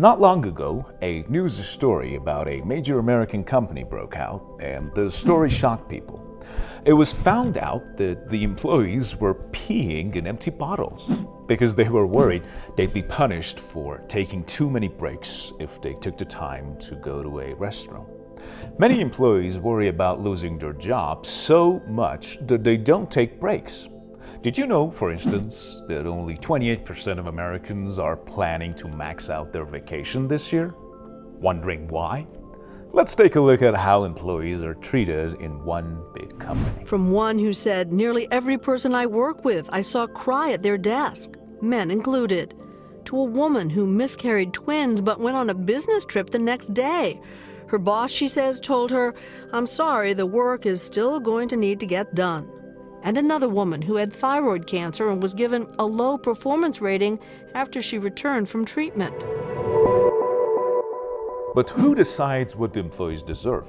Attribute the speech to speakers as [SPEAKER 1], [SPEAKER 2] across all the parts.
[SPEAKER 1] Not long ago, a news story about a major American company broke out, and the story shocked people. It was found out that the employees were peeing in empty bottles because they were worried they'd be punished for taking too many breaks if they took the time to go to a restroom. Many employees worry about losing their job so much that they don't take breaks. Did you know, for instance, that only 28% of Americans are planning to max out their vacation this year? Wondering why? Let's take a look at how employees are treated in one big company.
[SPEAKER 2] From one who said, "Nearly every person I work with, I saw cry at their desk, men included," to a woman who miscarried twins but went on a business trip the next day. Her boss, she says, told her, "I'm sorry, the work is still going to need to get done." And another woman who had thyroid cancer and was given a low performance rating after she returned from treatment.
[SPEAKER 1] But who decides what the employees deserve?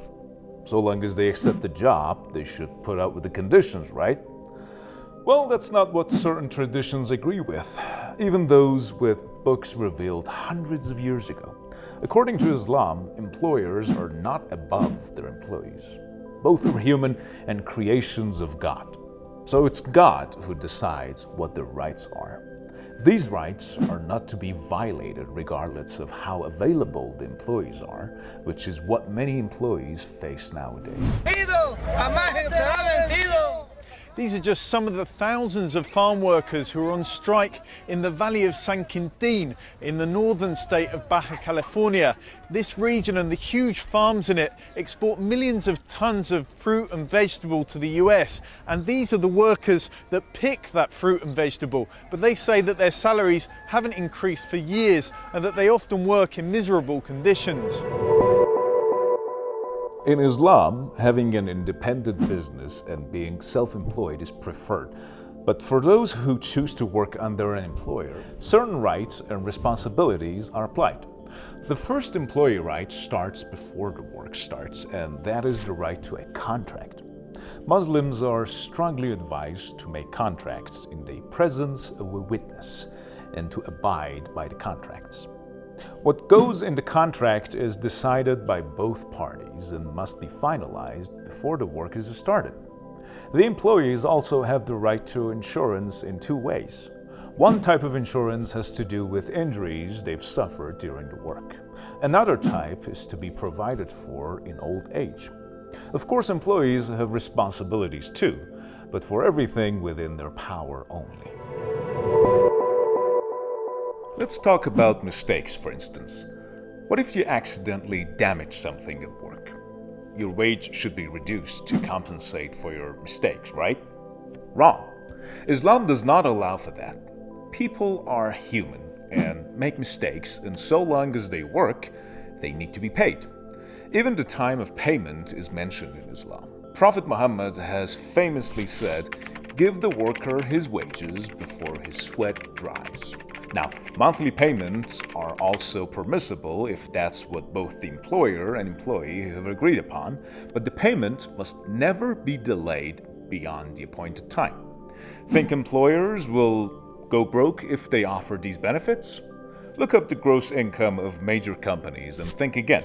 [SPEAKER 1] So long as they accept the job, they should put up with the conditions, right? Well, that's not what certain traditions agree with, even those with books revealed hundreds of years ago. According to Islam, employers are not above their employees. Both are human and creations of God. So it's God who decides what their rights are. These rights are not to be violated regardless of how available the employees are, which is what many employees face nowadays.
[SPEAKER 3] These are just some of the thousands of farm workers who are on strike in the valley of San Quintin in the northern state of Baja California. This region and the huge farms in it export millions of tons of fruit and vegetable to the US. And these are the workers that pick that fruit and vegetable. But they say that their salaries haven't increased for years and that they often work in miserable conditions.
[SPEAKER 1] In Islam, having an independent business and being self-employed is preferred. But for those who choose to work under an employer, certain rights and responsibilities are applied. The first employee right starts before the work starts, and that is the right to a contract. Muslims are strongly advised to make contracts in the presence of a witness and to abide by the contracts. What goes in the contract is decided by both parties and must be finalized before the work is started. The employees also have the right to insurance in two ways. One type of insurance has to do with injuries they've suffered during the work. Another type is to be provided for in old age. Of course, employees have responsibilities too, but for everything within their power only. Let's talk about mistakes, for instance. What if you accidentally damage something at work? Your wage should be reduced to compensate for your mistakes, right? Wrong. Islam does not allow for that. People are human and make mistakes, and so long as they work, they need to be paid. Even the time of payment is mentioned in Islam. Prophet Muhammad has famously said, "Give the worker his wages before his sweat dries." Now, monthly payments are also permissible if that's what both the employer and employee have agreed upon, but the payment must never be delayed beyond the appointed time. Think employers will go broke if they offer these benefits? Look up the gross income of major companies and think again.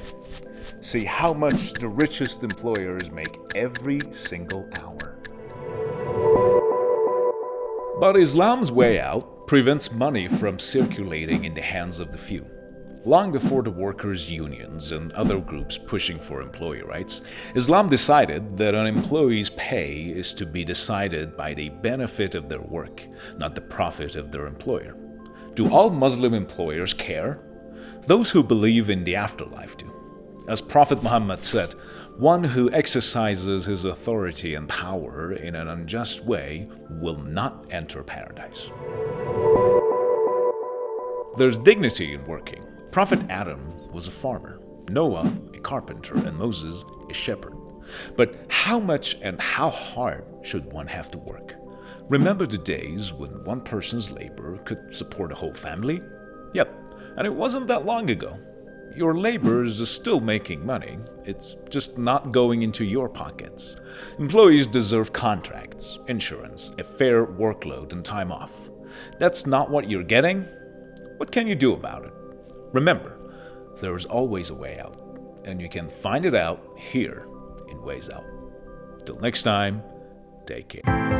[SPEAKER 1] See how much the richest employers make every single hour. But Islam's way out prevents money from circulating in the hands of the few. Long before the workers' unions and other groups pushing for employee rights, Islam decided that an employee's pay is to be decided by the benefit of their work, not the profit of their employer. Do all Muslim employers care? Those who believe in the afterlife do. As Prophet Muhammad said, "One who exercises his authority and power in an unjust way will not enter paradise." There's dignity in working. Prophet Adam was a farmer, Noah a carpenter, and Moses a shepherd. But how much and how hard should one have to work? Remember the days when one person's labor could support a whole family? Yep, and it wasn't that long ago. Your labor is still making money, it's just not going into your pockets. Employees deserve contracts, insurance, a fair workload, and time off. That's not what you're getting? What can you do about it? Remember, there's always a way out, and you can find it out here in Ways Out. Till next time, take care.